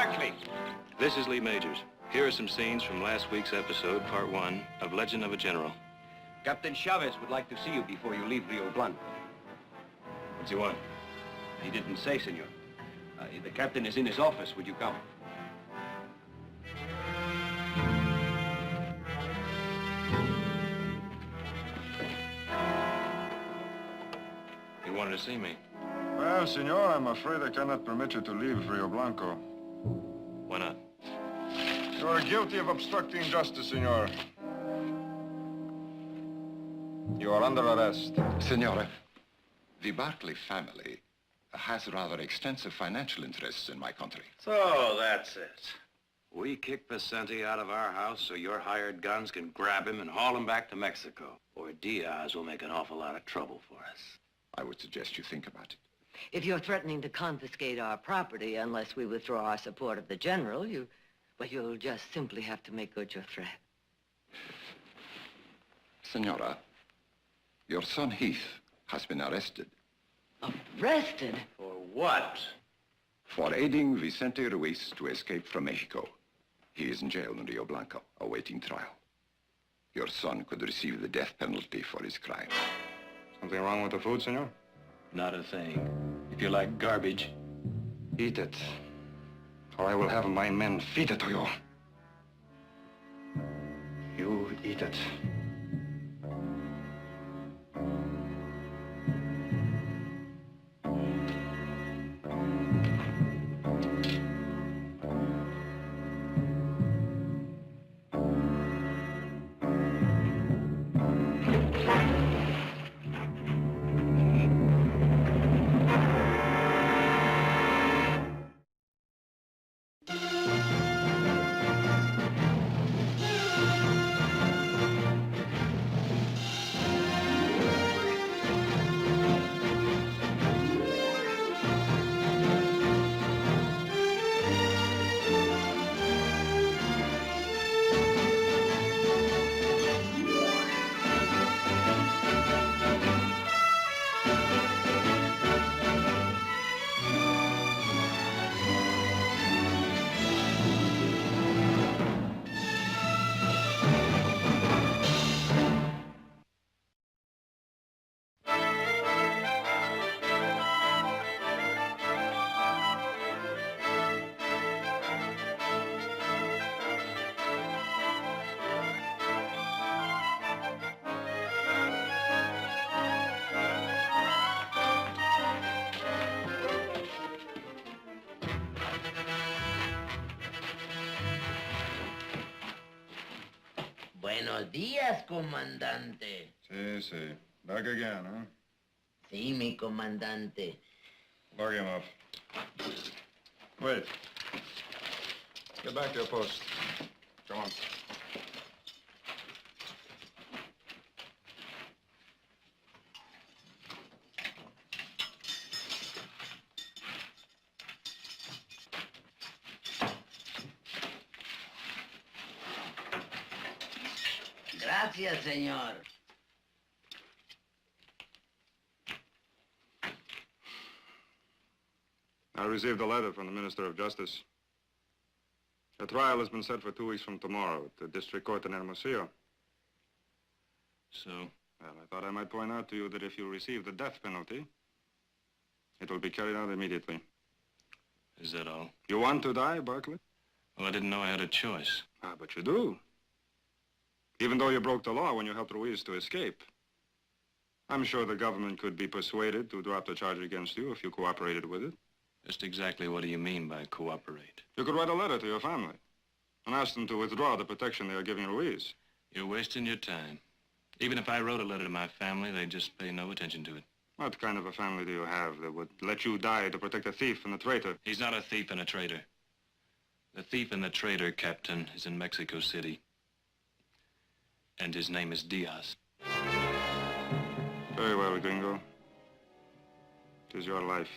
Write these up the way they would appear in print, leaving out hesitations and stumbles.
Barkley. This is Lee Majors. Here are some scenes from last week's episode, part 1, of Legend of a General. Captain Chavez would like to see you before you leave Rio Blanco. What's he want? He didn't say, senor. The captain is in his office. Would you come? He wanted to see me. Well, senor, I'm afraid I cannot permit you to leave Rio Blanco. Why not? You are guilty of obstructing justice, senor. You are under arrest. Senor, the Barkley family has rather extensive financial interests in my country. So that's it. We kick Vicente out of our house so your hired guns can grab him and haul him back to Mexico. Or Diaz will make an awful lot of trouble for us. I would suggest you think about it. If you're threatening to confiscate our property unless we withdraw our support of the general, you'll just simply have to make good your threat. Senora, your son Heath has been arrested. Arrested? For what? For aiding Vicente Ruiz to escape from Mexico. He is in jail in Rio Blanco, awaiting trial. Your son could receive the death penalty for his crime. Something wrong with the food, senor? Not a thing. If you like garbage, Eat it, or I will have my men feed it to you. You eat it. Buenos días, comandante. Sí. Back again, huh? Sí, mi comandante. Lock him up. Wait. Get back to your post. Come on. Gracias, señor. I received a letter from the Minister of Justice. A trial has been set for 2 weeks from tomorrow at the district court in Hermosillo. so Well, I thought I might point out to you that if you receive the death penalty, it will be carried out immediately. is that all? You want to die, Barkley? Well, I didn't know I had a choice. But you do. Even though you broke the law when you helped Ruiz to escape. I'm sure the government could be persuaded to drop the charge against you if you cooperated with it. Just exactly what do you mean by cooperate? You could write a letter to your family and ask them to withdraw the protection they are giving Ruiz. You're wasting your time. Even if I wrote a letter to my family, they'd just pay no attention to it. What kind of a family do you have that would let you die to protect a thief and a traitor? He's not a thief and a traitor. The thief and the traitor, Captain, is in Mexico City. And his name is Diaz. Very well, Gringo. It is your life.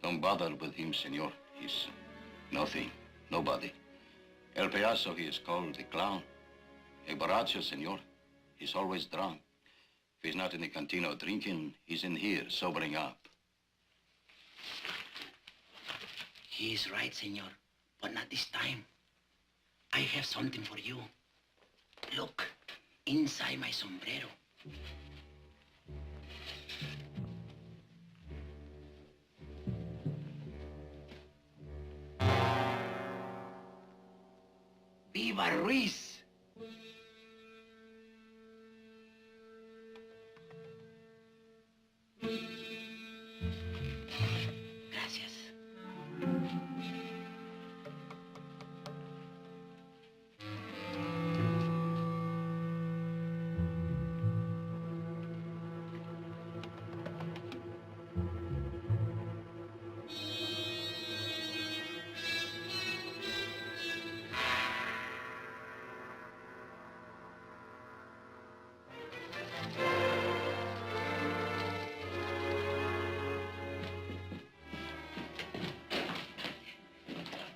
Don't bother with him, senor. He's nothing, nobody. El payaso, he is called the clown. A borracho, senor. He's always drunk. If he's not in the cantina drinking, he's in here sobering up. He is right, senor, but not this time. I have something for you. Look, inside my sombrero. Viva Ruiz! Gracias.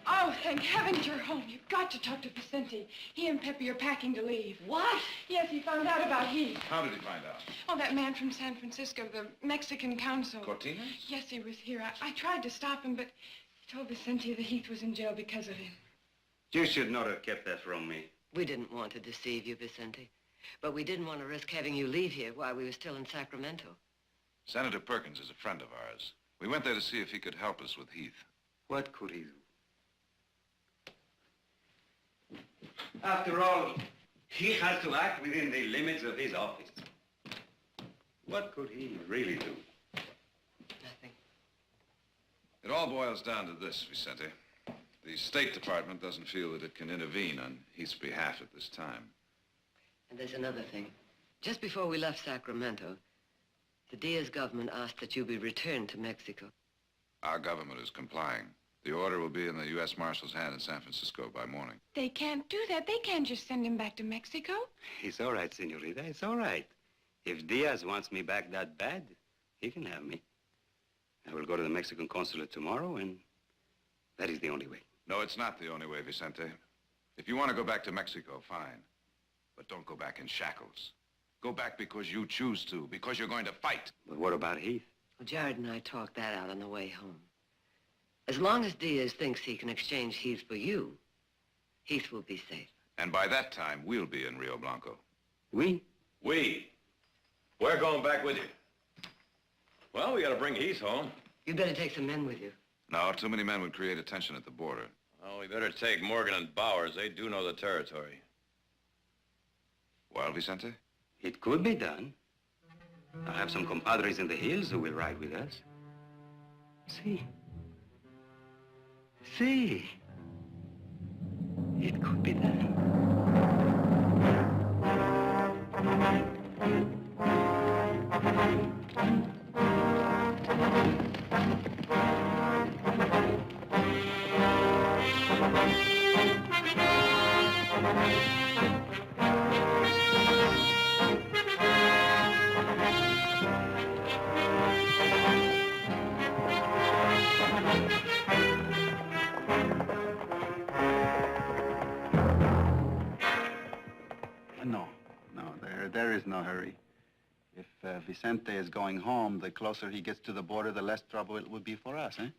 Oh, thank heavens you're home. You've got to talk to Vicente. He and Pepe are packing to leave. What? Yes, he found out about Heath. How did he find out? Oh, that man from San Francisco, the Mexican consul. Cortina? Yes, he was here. I tried to stop him, but he told Vicente that Heath was in jail because of him. You should not have kept that from me. We didn't want to deceive you, Vicente. But we didn't want to risk having you leave here while we were still in Sacramento. Senator Perkins is a friend of ours. We went there to see if he could help us with Heath. What could he do? After all, he has to act within the limits of his office. What could he really do? Nothing. It all boils down to this, Vicente. The State Department doesn't feel that it can intervene on Heath's behalf at this time. And there's another thing. Just before we left Sacramento, the Diaz government asked that you be returned to Mexico. Our government is complying. The order will be in the U.S. Marshal's hand in San Francisco by morning. They can't do that. They can't just send him back to Mexico. It's all right, senorita. It's all right. If Diaz wants me back that bad, he can have me. I will go to the Mexican consulate tomorrow, and that is the only way. No, it's not the only way, Vicente. If you want to go back to Mexico, fine. But don't go back in shackles. Go back because you choose to, because you're going to fight. But what about Heath? Well, Jared and I talked that out on the way home. As long as Diaz thinks he can exchange Heath for you, Heath will be safe. And by that time, we'll be in Rio Blanco. We? We? We're going back with you. Well, we gotta bring Heath home. You'd better take some men with you. No, too many men would create attention at the border. Well, we better take Morgan and Bowers. They do know the territory. Well, Vicente? It could be done. I have some compadres in the hills who will ride with us. See. See. It could be done. There is no hurry. If Vicente is going home, the closer he gets to the border, the less trouble it will be for us, eh?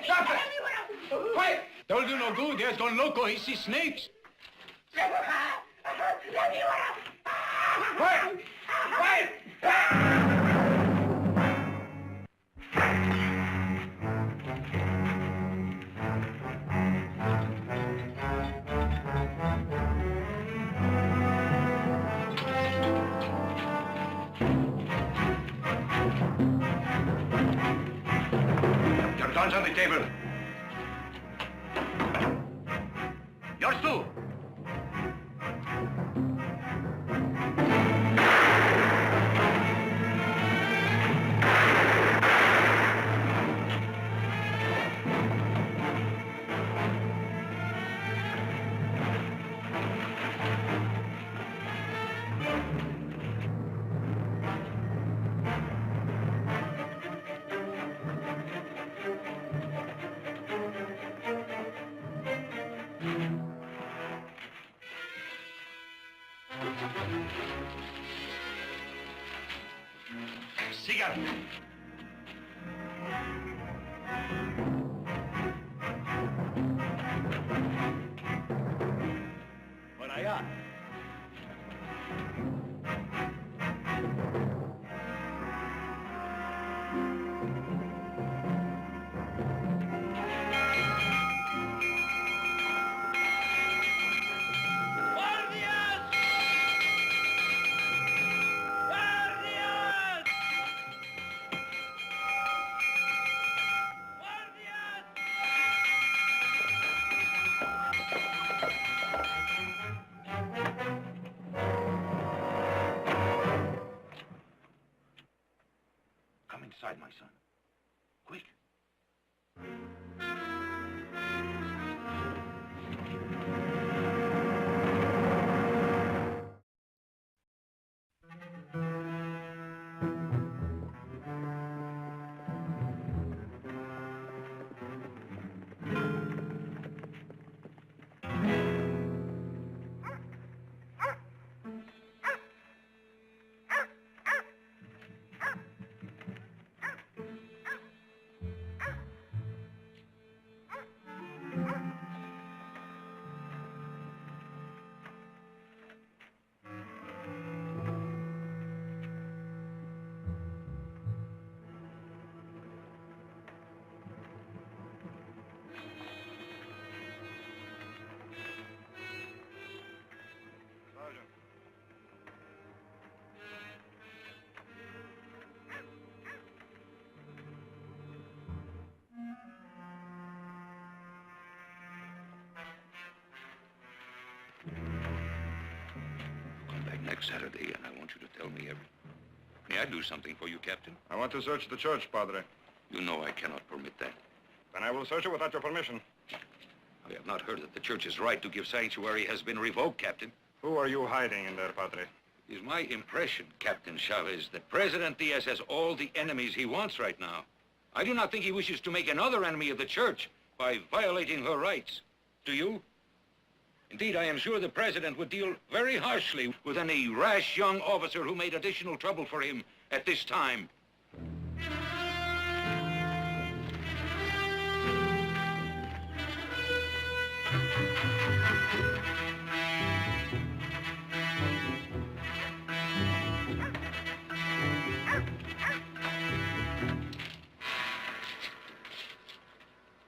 Stop it! Quiet! Don't do no good. There's gone loco. He sees snakes. Quiet! Quiet! Your guns on the table. Yours too. Sígalo. Por allá. Come inside, my son. Quick. Come back next Saturday, and I want you to tell me everything. May I do something for you, Captain? I want to search the church, Padre. You know I cannot permit that. Then I will search it without your permission. I have not heard that the church's right to give sanctuary has been revoked, Captain. Who are you hiding in there, Padre? It is my impression, Captain Chavez, that President Diaz has all the enemies he wants right now. I do not think he wishes to make another enemy of the church by violating her rights. Do you? Indeed, I am sure the President would deal very harshly with any rash young officer who made additional trouble for him at this time.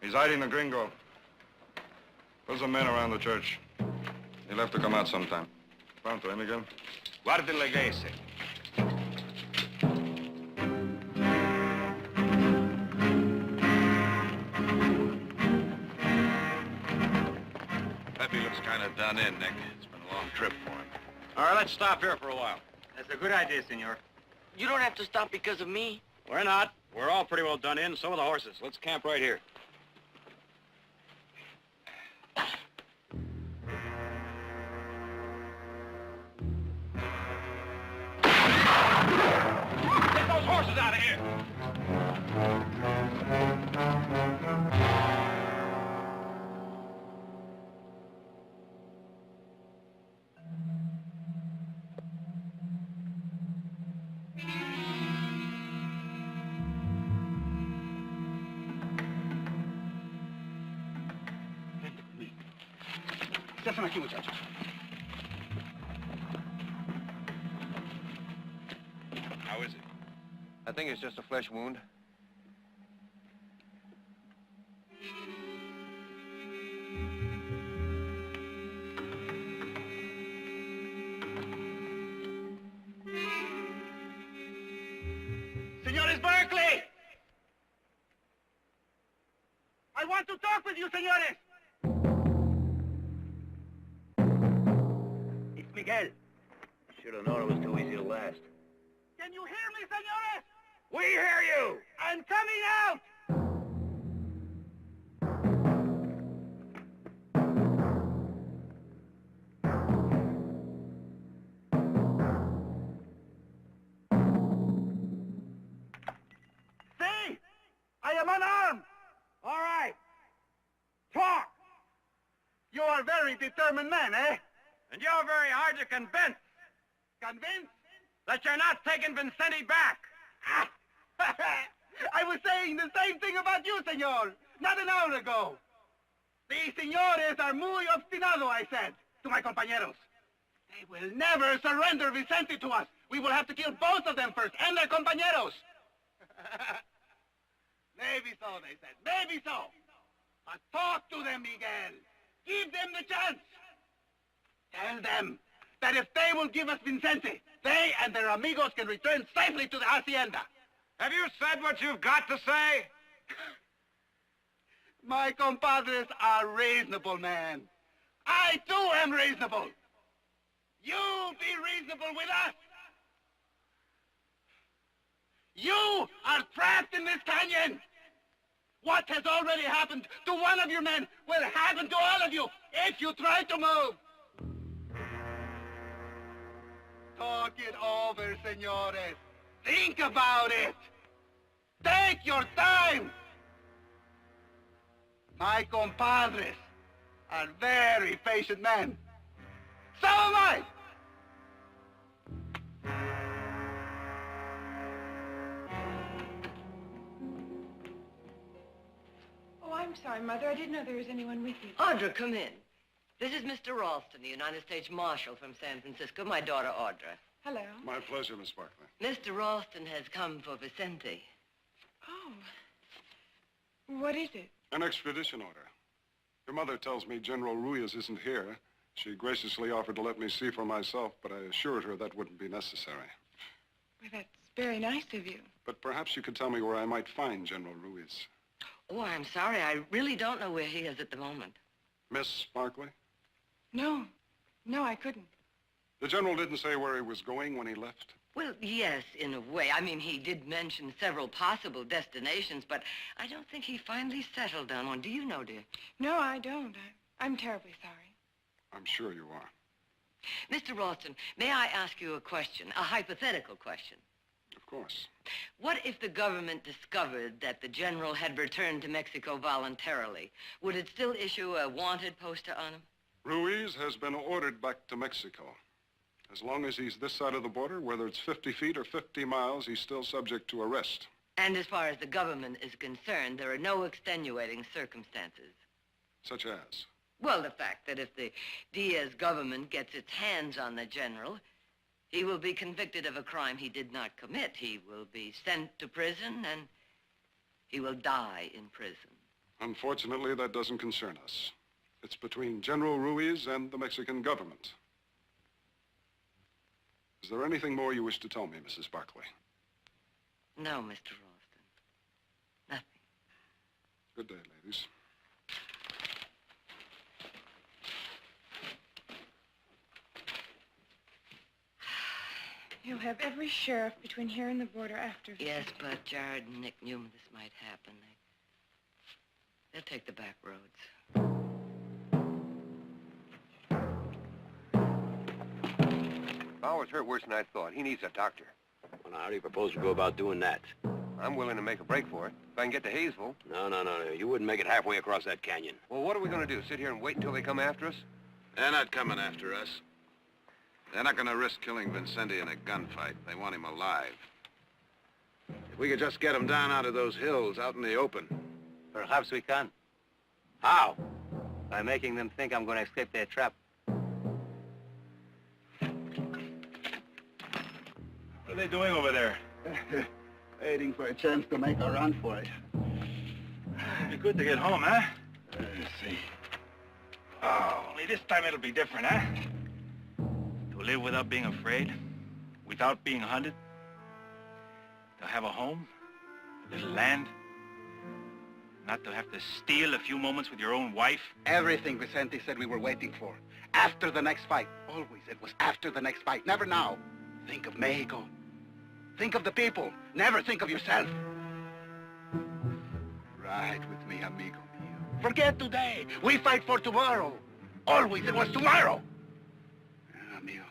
He's hiding the gringo. There's some men around the church. He'll have to come out sometime. Bound to him again. Guarde la iglesia. Pepe looks kind of done in, Nick. It's been a long trip for him. All right, let's stop here for a while. That's a good idea, senor. You don't have to stop because of me. We're not. We're all pretty well done in, so are the horses. Let's camp right here. Get those horses out of here! Están aquí, muchachos. How is it? I think it's just a flesh wound. Senores Berkeley! I want to talk with you, senores! It's Miguel. Should have known it was too easy to last. Can you hear me, senores? We hear you! I'm coming out! See? I am unarmed! All right. Talk! You are very determined men, eh? And you're very hard to convince. Convinced? That you're not taking Vincente back. I was saying the same thing about you, senor, not an hour ago. The señores are muy obstinado, I said to my compañeros. They will never surrender Vicente to us. We will have to kill both of them first, and their compañeros. Maybe so, they said. Maybe so. But talk to them, Miguel. Give them the chance. Tell them that if they will give us Vicente, they and their amigos can return safely to the hacienda. Have you said what you've got to say? My compadres are reasonable, man. I, too, am reasonable. You be reasonable with us. You are trapped in this canyon. What has already happened to one of your men will happen to all of you if you try to move. Talk it over, señores. Think about it. Take your time. My compadres are very patient men. So am I. Oh, I'm sorry, Mother. I didn't know there was anyone with you. Audra, come in. This is Mr. Ralston, the United States Marshal from San Francisco, my daughter, Audra. Hello. My pleasure, Miss Barclay. Mr. Ralston has come for Vicente. Oh. What is it? An extradition order. Your mother tells me General Ruiz isn't here. She graciously offered to let me see for myself, but I assured her that wouldn't be necessary. Well, that's very nice of you. But perhaps you could tell me where I might find General Ruiz. Oh, I'm sorry. I really don't know where he is at the moment. Miss Barclay? No. No, I couldn't. The general didn't say where he was going when he left? Well, yes, in a way. I mean, he did mention several possible destinations, but I don't think he finally settled on one. Do you know, dear? No, I don't. I'm terribly sorry. I'm sure you are. Mr. Ralston, may I ask you a question, a hypothetical question? Of course. What if the government discovered that the general had returned to Mexico voluntarily? Would it still issue a wanted poster on him? Ruiz has been ordered back to Mexico. As long as he's this side of the border, whether it's 50 feet or 50 miles, he's still subject to arrest. And as far as the government is concerned, there are no extenuating circumstances. Such as? Well, the fact that if the Diaz government gets its hands on the general, he will be convicted of a crime he did not commit. He will be sent to prison, and he will die in prison. Unfortunately, that doesn't concern us. It's between General Ruiz and the Mexican government. Is there anything more you wish to tell me, Mrs. Barclay? No, Mr. Ralston. Nothing. Good day, ladies. You'll have every sheriff between here and the border after. Yes, but Jared and Nick knew this might happen. They'll take the back roads. Bauer's hurt worse than I thought. He needs a doctor. Well, now, how do you propose to go about doing that? I'm willing to make a break for it. If I can get to Hayesville. No. You wouldn't make it halfway across that canyon. Well, what are we going to do? Sit here and wait until they come after us? They're not coming after us. They're not going to risk killing Vincente in a gunfight. They want him alive. If we could just get him down out of those hills, out in the open. Perhaps we can. How? By making them think I'm going to escape their trap. What are they doing over there? Waiting for a chance to make a run for it. It'd be good to get home, huh? Let's see. Oh, only this time it'll be different, huh? To live without being afraid, without being hunted, to have a home, a little land, not to have to steal a few moments with your own wife. Everything Vicente said we were waiting for. After the next fight. Always it was after the next fight, never now. Think of Mexico. Think of the people. Never think of yourself. Ride with me, amigo mío. Forget today. We fight for tomorrow. Always it was tomorrow. Amigo.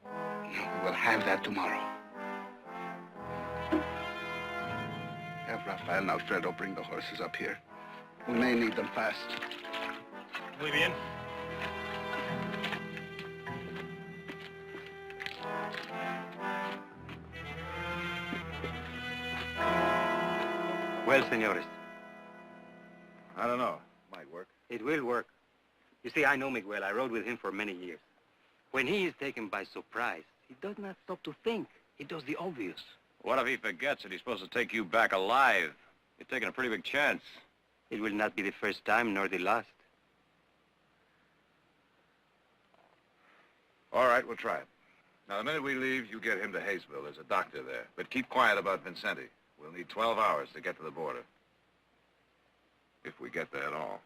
No, we will have that tomorrow. Have Rafael and Alfredo bring the horses up here. We may need them fast. Muy bien. Well, senores, I don't know. Might work. it will work. You see, I know Miguel. I rode with him for many years. When he is taken by surprise, he does not stop to think. He does the obvious. What if he forgets that he's supposed to take you back alive? You're taking a pretty big chance. It will not be the first time, nor the last. All right, we'll try it. Now, the minute we leave, you get him to Hayesville. There's a doctor there. But keep quiet about Vincenti. We'll need 12 hours to get to the border. If we get there at all.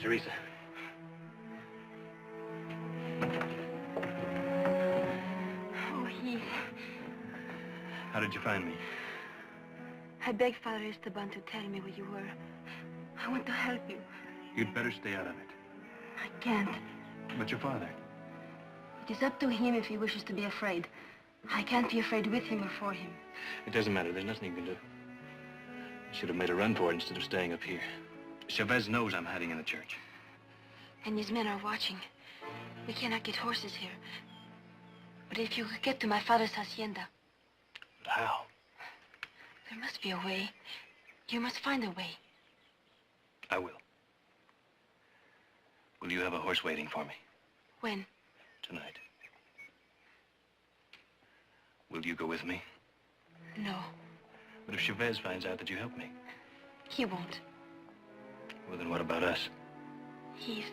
Teresa. Oh, Heath. How did you find me? I begged Father Esteban to tell me where you were. I want to help you. You'd better stay out of it. I can't. But your father? It is up to him if he wishes to be afraid. I can't be afraid with him or for him. It doesn't matter. There's nothing you can do. You should have made a run for it instead of staying up here. Chavez knows I'm hiding in the church. And his men are watching. We cannot get horses here. But if you could get to my father's hacienda... But how? There must be a way. You must find a way. I will. Will you have a horse waiting for me? When? Tonight. Will you go with me? No. But if Chavez finds out that you helped me? He won't. Well, then what about us? Heath.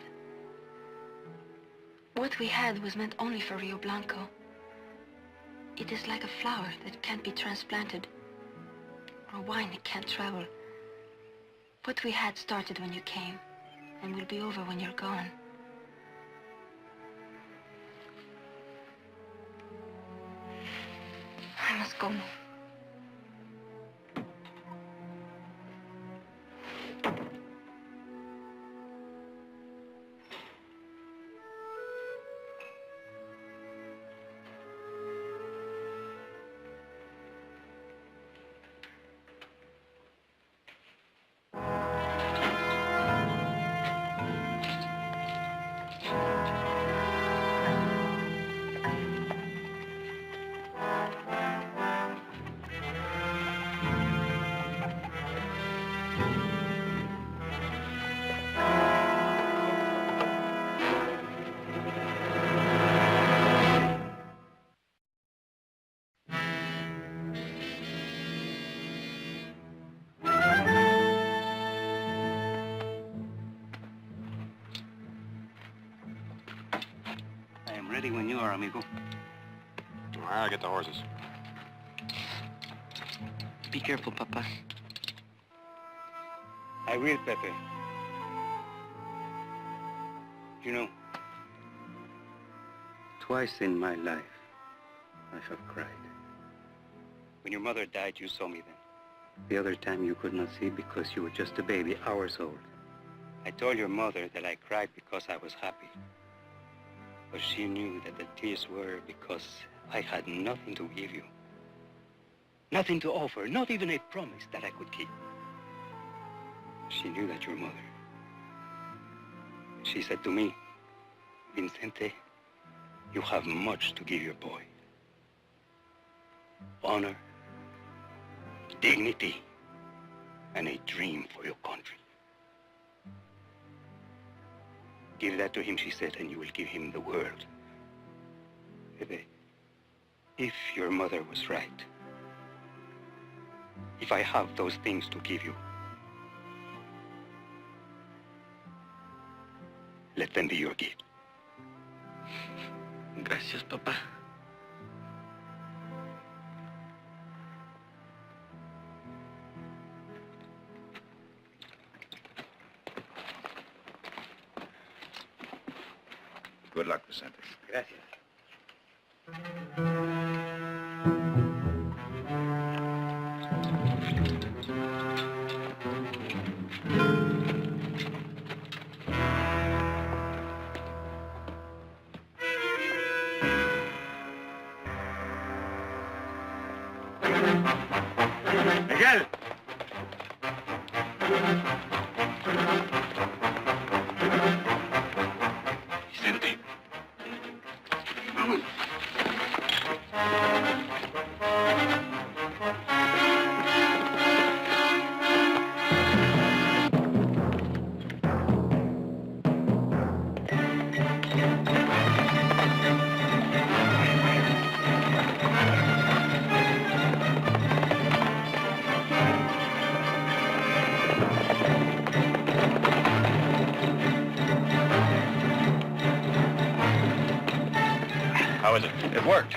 What we had was meant only for Rio Blanco. It is like a flower that can't be transplanted. Or wine that can't travel. What we had started when you came, and will be over when you're gone. I must go now. Ready when you are, amigo. I'll get the horses. Be careful, Papa. I will, Pepe. You know, twice in my life, I have cried. When your mother died, you saw me then. The other time you could not see because you were just a baby, hours old. I told your mother that I cried because I was happy. But she knew that the tears were because I had nothing to give you. Nothing to offer, not even a promise that I could keep. She knew that your mother. She said to me, Vicente, you have much to give your boy. Honor, dignity, and a dream for your country. Give that to him, she said, and you will give him the world. Bebe, if your mother was right, if I have those things to give you, let them be your gift. Gracias, Papa. Good luck, Vicente. Gracias. Miguel! Vicente. How is it? It worked.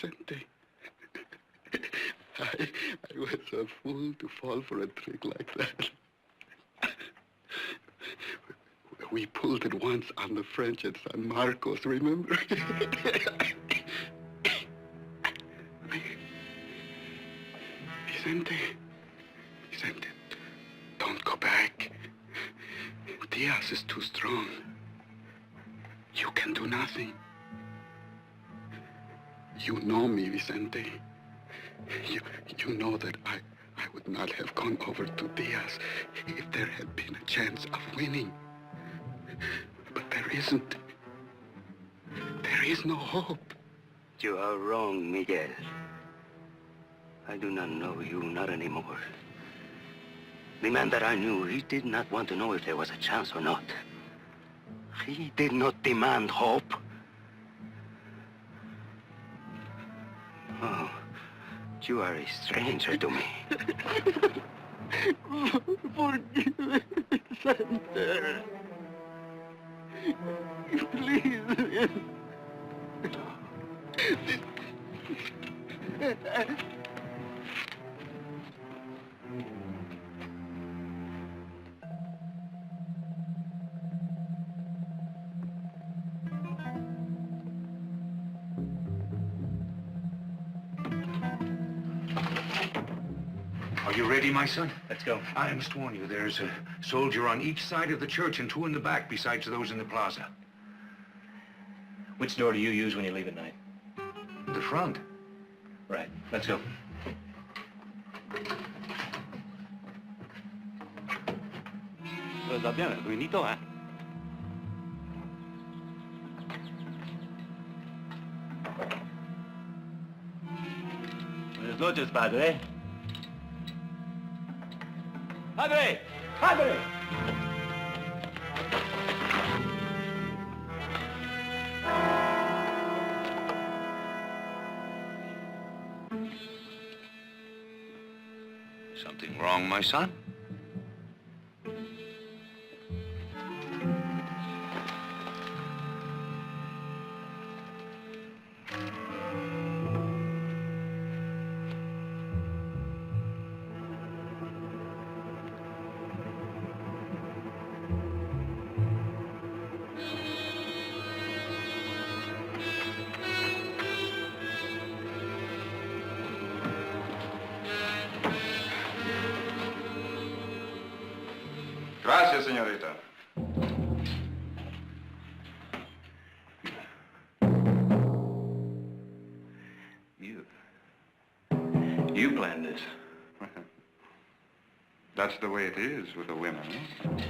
Vicente, I was a fool to fall for a trick like that. We pulled it once on the French at San Marcos, remember? Vicente, don't go back. Diaz is too strong. You can do nothing. You know me, Vicente. You know that I would not have gone over to Diaz if there had been a chance of winning. But there isn't. There is no hope. You are wrong, Miguel. I do not know you, not anymore. The man that I knew, he did not want to know if there was a chance or not. He did not demand hope. Oh, you are a stranger to me. Forgive me, Vicente. Please. Are you ready, my son? Let's go. I must warn you, there's a soldier on each side of the church and 2 in the back besides those in the plaza. Which door do you use when you leave at night? The front. Right. Let's go. Va bien, Ruinito, ¿eh? Buenas noches, padre. ¡Padre! ¡Padre! Something wrong, my son? Gracias, señorita. You planned this. That's the way it is with the women, eh?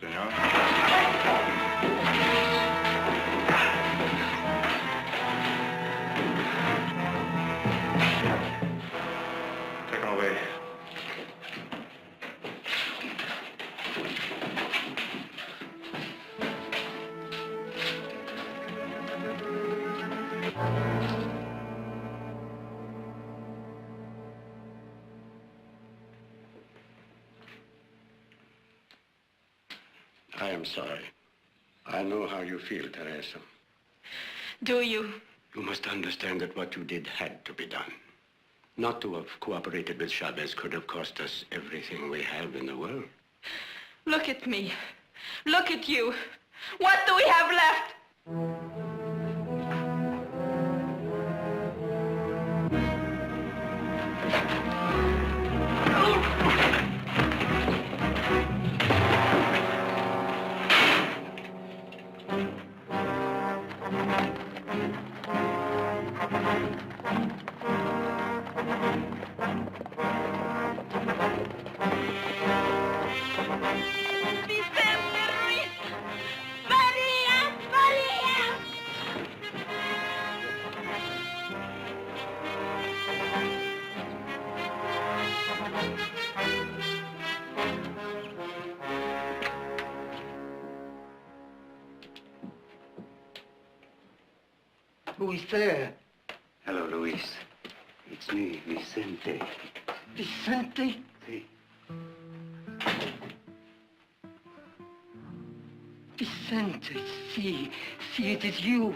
Senor? Take him away. I am sorry. I know how you feel, Teresa. Do you? You must understand that what you did had to be done. Not to have cooperated with Chavez could have cost us everything we have in the world. Look at me. Look at you. What do we have left? Who is there? Hello, Luis. It's me, Vicente. Vicente? Si. Vicente, see, it is you.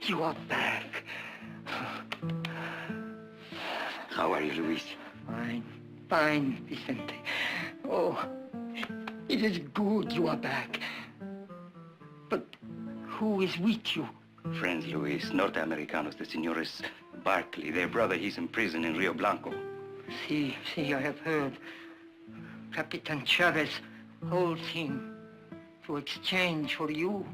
You are back. How are you, Luis? Fine, Vicente. Oh, it is good you are back. But who is with you? Friends, Luis, Norteamericanos, the Senores Barkley. Their brother, he's in prison in Rio Blanco. See, I have heard. Capitan Chavez holds him to exchange for you.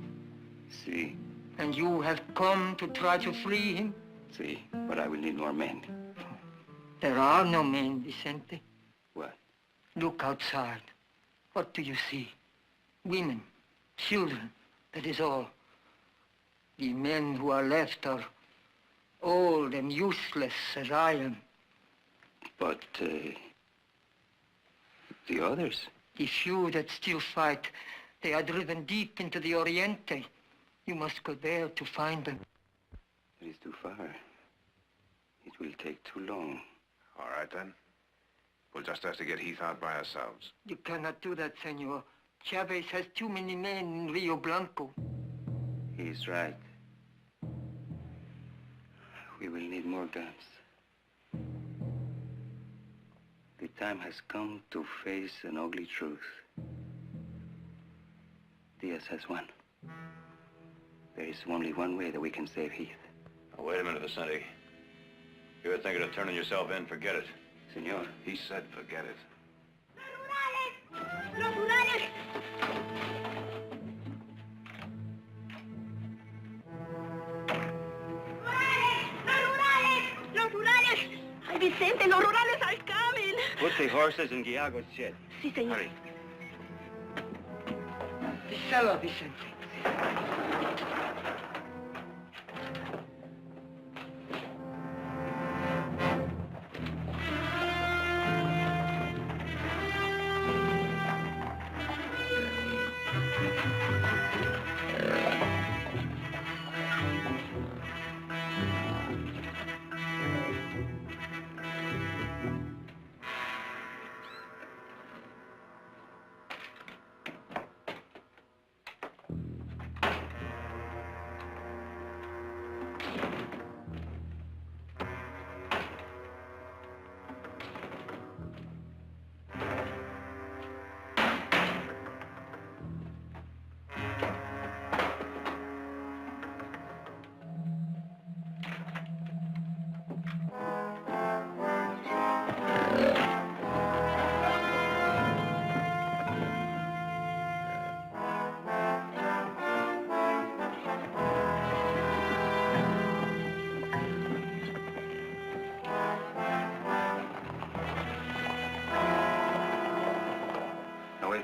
Si. And you have come to try to free him? Si, but I will need more men. There are no men, Vicente. What? Look outside. What do you see? Women, children, that is all. The men who are left are old and useless as I am. But, the others? The few that still fight, they are driven deep into the Oriente. You must go there to find them. It is too far. It will take too long. All right, then. We'll just have to get Heath out by ourselves. You cannot do that, senor. Chavez has too many men in Rio Blanco. He is right. We will need more guns. The time has come to face an ugly truth. Diaz has won. There is only one way that we can save Heath. Now, wait a minute, Vicente. You were thinking of turning yourself in, forget it. Senor. He said forget it. ¡Los rurales! ¡Los rurales! ¡Ay, Vicente, los rurales are coming! Put the horses in Guiago's shed. Sí, señor. Hurry. The cellar, Vicente.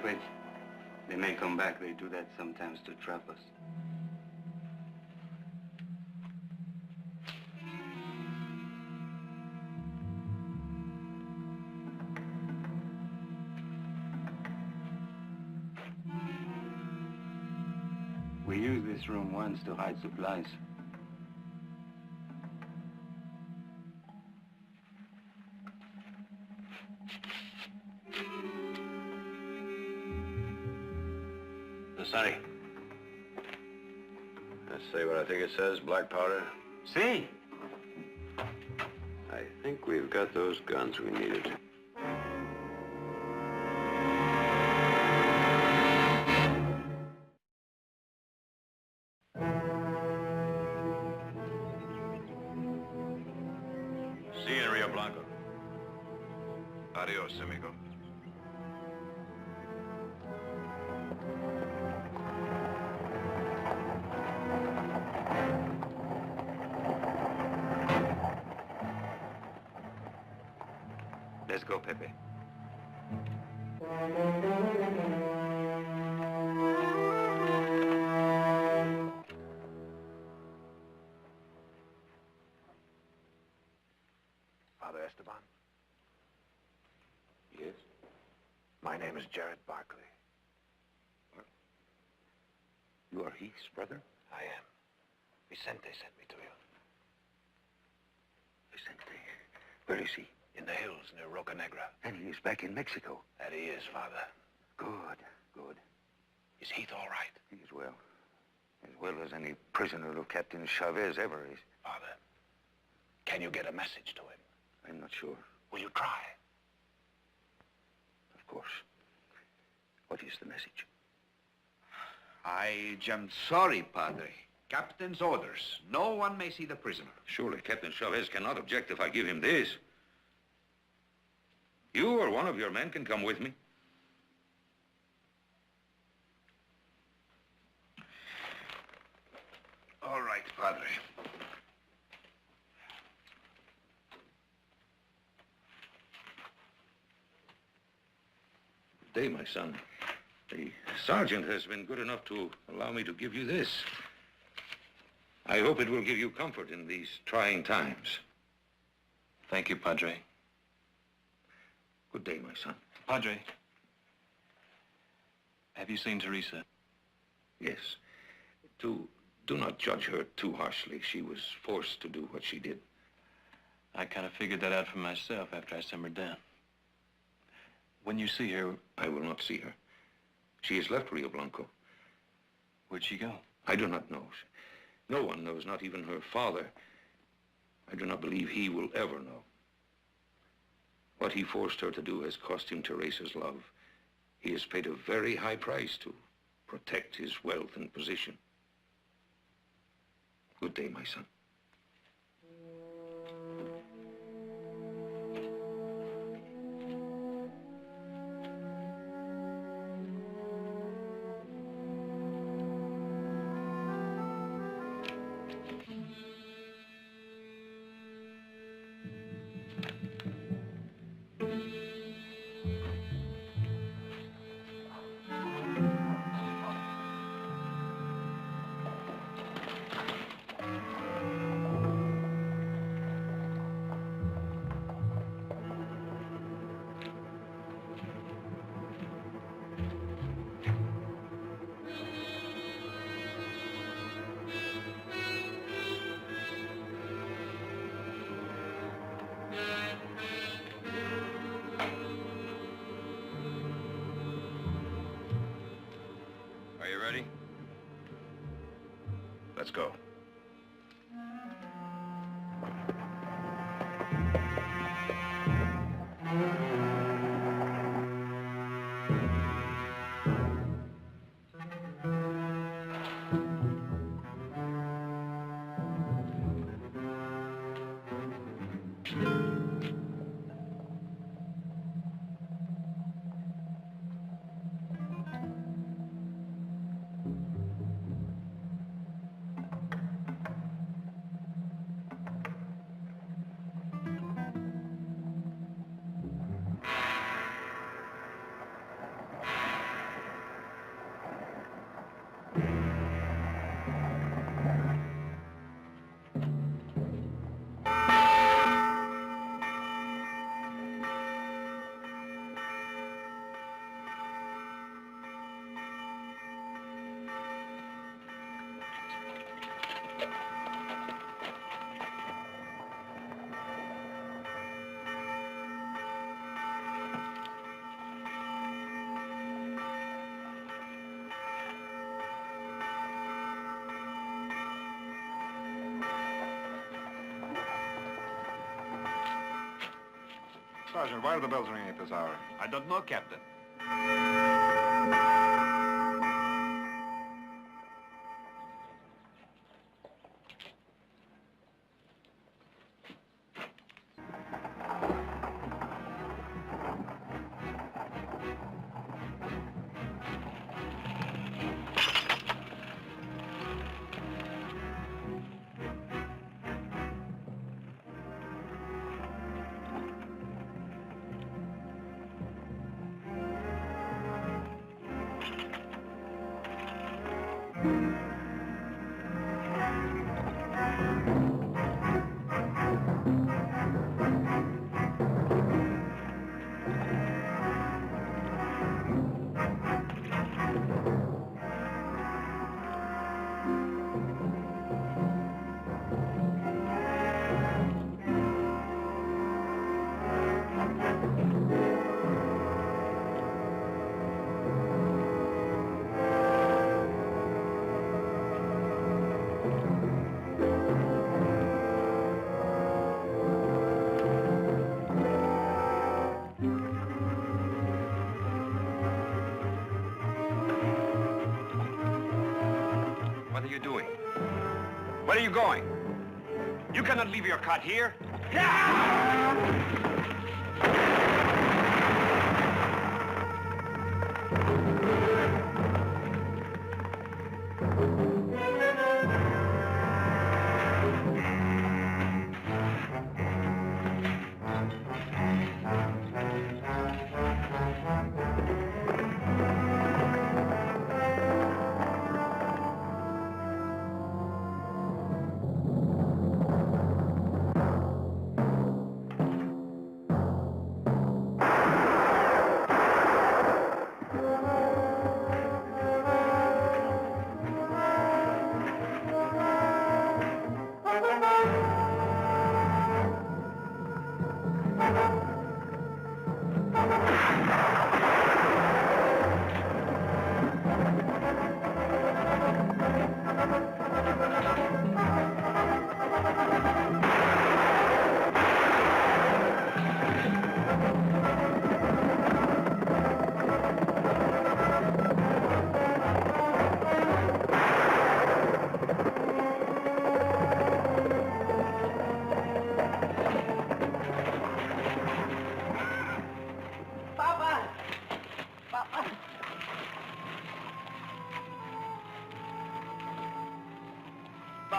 Wait. They may come back. They do that sometimes to trap us. We used this room once to hide supplies. Sonny. Let's see what I think it says, black powder. See? I think we've got those guns we needed. See you in Rio Blanco. Adios, amigo. Let's go, Pepe. Father Esteban? Yes? My name is Jared Barkley. You are Heath's brother? I am. Vicente sent me to you. Vicente? Where is he? In the hills near Roca Negra. And he is back in Mexico. That he is, Father. Good. Is Heath all right? He is well. As well as any prisoner of Captain Chavez ever is. Father, can you get a message to him? I'm not sure. Will you try? Of course. What is the message? I am sorry, Padre. Captain's orders. No one may see the prisoner. Surely Captain Chavez cannot object if I give him this. You or one of your men can come with me. All right, Padre. Good day, my son. The sergeant has been good enough to allow me to give you this. I hope it will give you comfort in these trying times. Thank you, Padre. Good day, my son. Padre, have you seen Teresa? Yes. Do not judge her too harshly. She was forced to do what she did. I kind of figured that out for myself after I simmered down. When you see her... I will not see her. She has left Rio Blanco. Where'd she go? I do not know. No one knows, not even her father. I do not believe he will ever know. What he forced her to do has cost him Teresa's love. He has paid a very high price to protect his wealth and position. Good day, my son. Are you ready? Let's go. Sergeant, why are the bells ringing at this hour? I don't know, Captain. What are you doing? Where are you going? You cannot leave your cot here.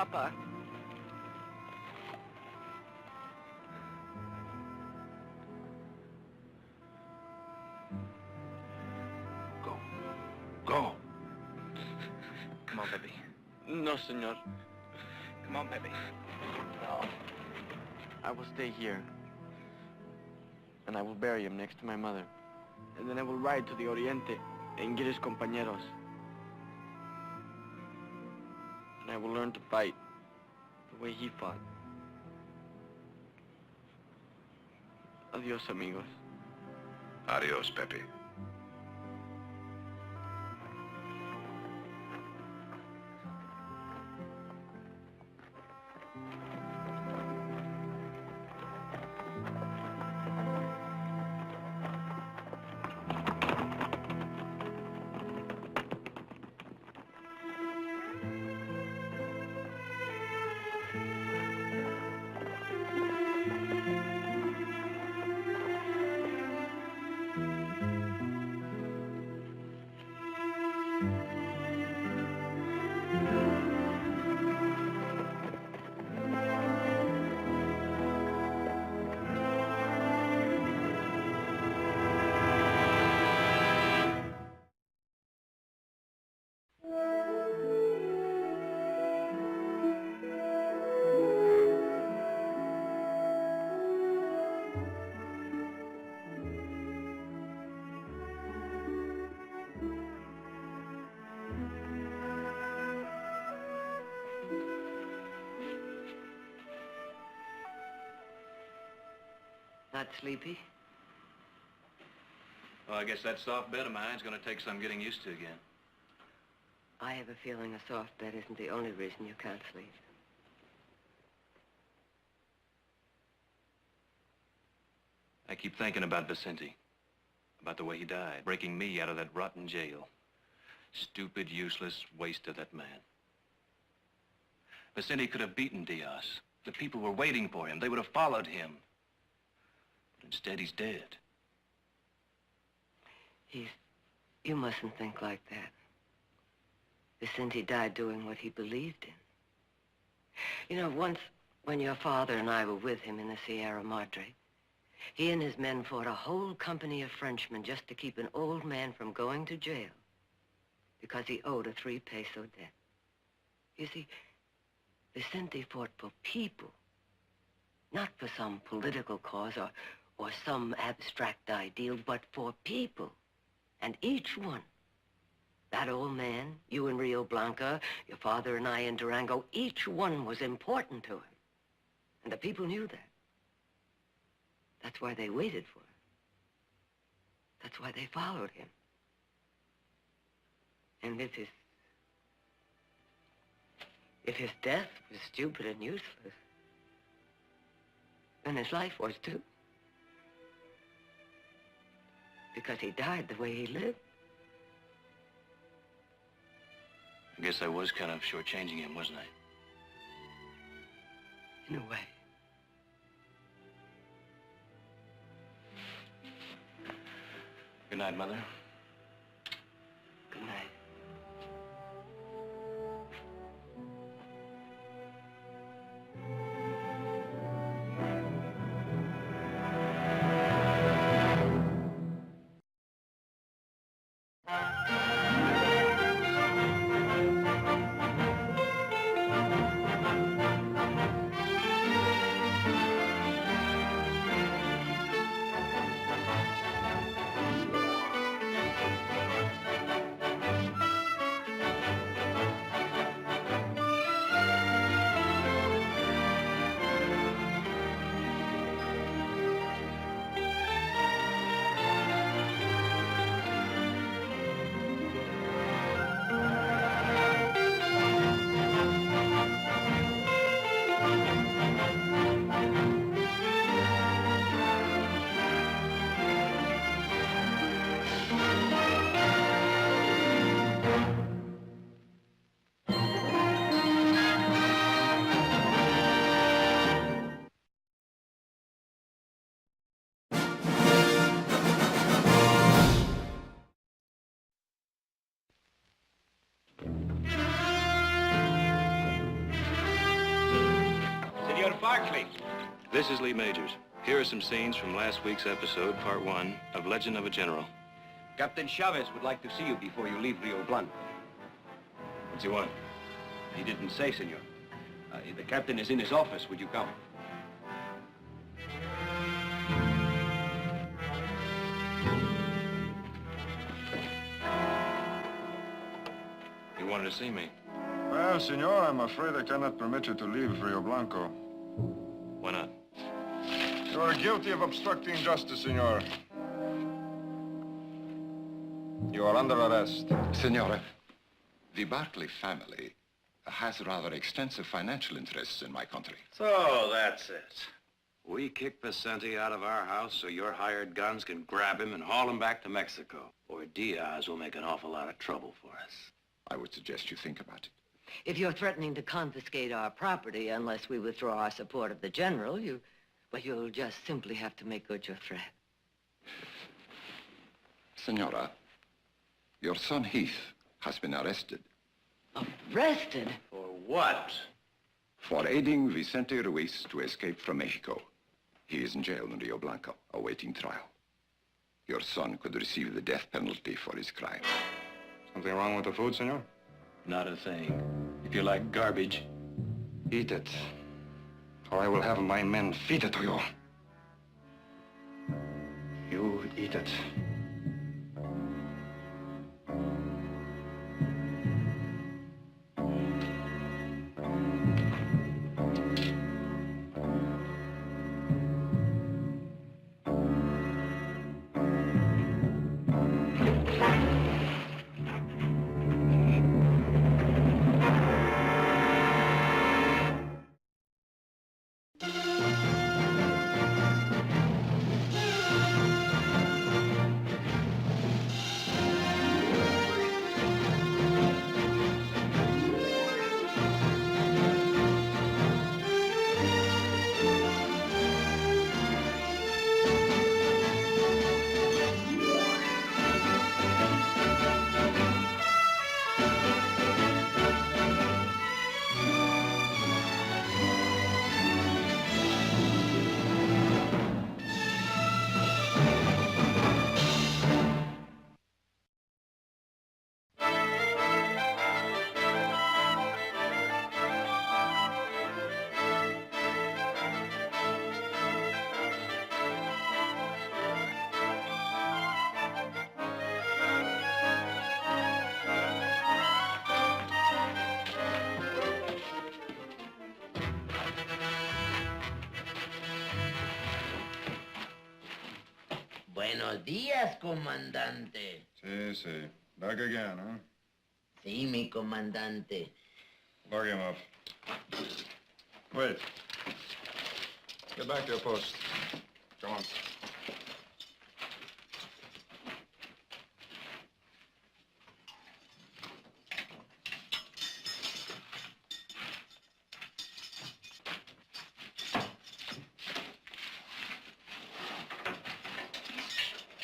Papa. Go. Come on, Pepe. No, senor. Come on, Pepe. No. I will stay here. And I will bury him next to my mother. And then I will ride to the Oriente and get his compañeros. And I will learn to fight the way he fought. Adios, amigos. Adios, Pepe. Not sleepy? Well, I guess that soft bed of mine's gonna take some getting used to again. I have a feeling a soft bed isn't the only reason you can't sleep. I keep thinking about Vicente, about the way he died, breaking me out of that rotten jail. Stupid, useless waste of that man. Vicente could have beaten Diaz. The people were waiting for him. They would have followed him. But instead, he's dead. You mustn't think like that. Vicente died doing what he believed in. You know, once when your father and I were with him in the Sierra Madre, he and his men fought a whole company of Frenchmen just to keep an old man from going to jail because he owed a 3-peso debt. You see, Vicente fought for people, not for some political cause or some abstract ideal, but for people. And each one, that old man, you in Rio Blanco, your father and I in Durango, each one was important to him. And the people knew that. That's why they waited for him. That's why they followed him. And if his death was stupid and useless, then his life was too. Because he died the way he lived. I guess I was kind of shortchanging him, wasn't I? In a way. Good night, Mother. Good night. Barkley. This is Lee Majors. Here are some scenes from last week's episode, part 1, of Legend of a General. Captain Chavez would like to see you before you leave Rio Blanco. What's he want? He didn't say, senor. The captain is in his office. Would you come? You wanted to see me? Well, senor, I'm afraid I cannot permit you to leave Rio Blanco. Why not? You are guilty of obstructing justice, senor. You are under arrest. Senora, the Barkley family has rather extensive financial interests in my country. So that's it. We kicked Vicente out of our house so your hired guns can grab him and haul him back to Mexico. Or Diaz will make an awful lot of trouble for us. I would suggest you think about it. If you're threatening to confiscate our property unless we withdraw our support of the general, you'll just simply have to make good your threat. Senora, your son Heath has been arrested. Arrested? For what? For aiding Vicente Ruiz to escape from Mexico. He is in jail in Rio Blanco, awaiting trial. Your son could receive the death penalty for his crime. Something wrong with the food, senor? Not a thing. If you like garbage, Eat it, or I will have my men feed it to you. You eat it. Buenos días, comandante. Sí, sí. Back again, huh? Sí, mi comandante. Lock him up. Wait. Get back to your post. Come on.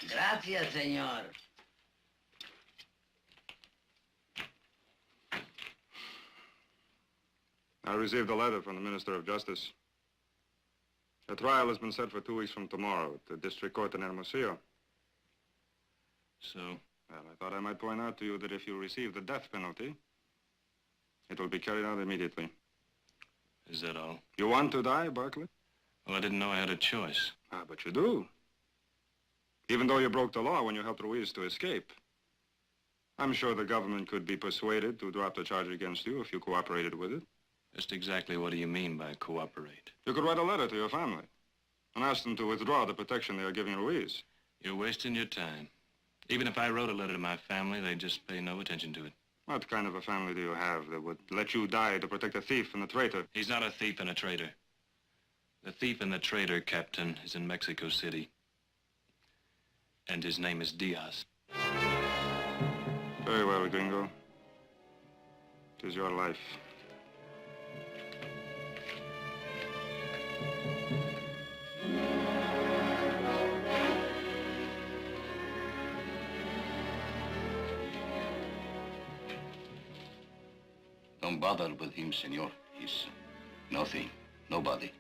Gracias, señor. I received a letter from the Minister of Justice. The trial has been set for 2 weeks from tomorrow at the district court in Hermosillo. So? Well, I thought I might point out to you that if you receive the death penalty, it will be carried out immediately. Is that all? You want to die, Barkley? Well, I didn't know I had a choice. Ah, but you do. Even though you broke the law when you helped Ruiz to escape. I'm sure the government could be persuaded to drop the charge against you if you cooperated with it. Just exactly what do you mean by cooperate? You could write a letter to your family and ask them to withdraw the protection they are giving Ruiz. You're wasting your time. Even if I wrote a letter to my family, they'd just pay no attention to it. What kind of a family do you have that would let you die to protect a thief and a traitor? He's not a thief and a traitor. The thief and the traitor, Captain, is in Mexico City. And his name is Diaz. Very well, Gringo. It is your life. Don't bother with him, senor. He's nothing, nobody.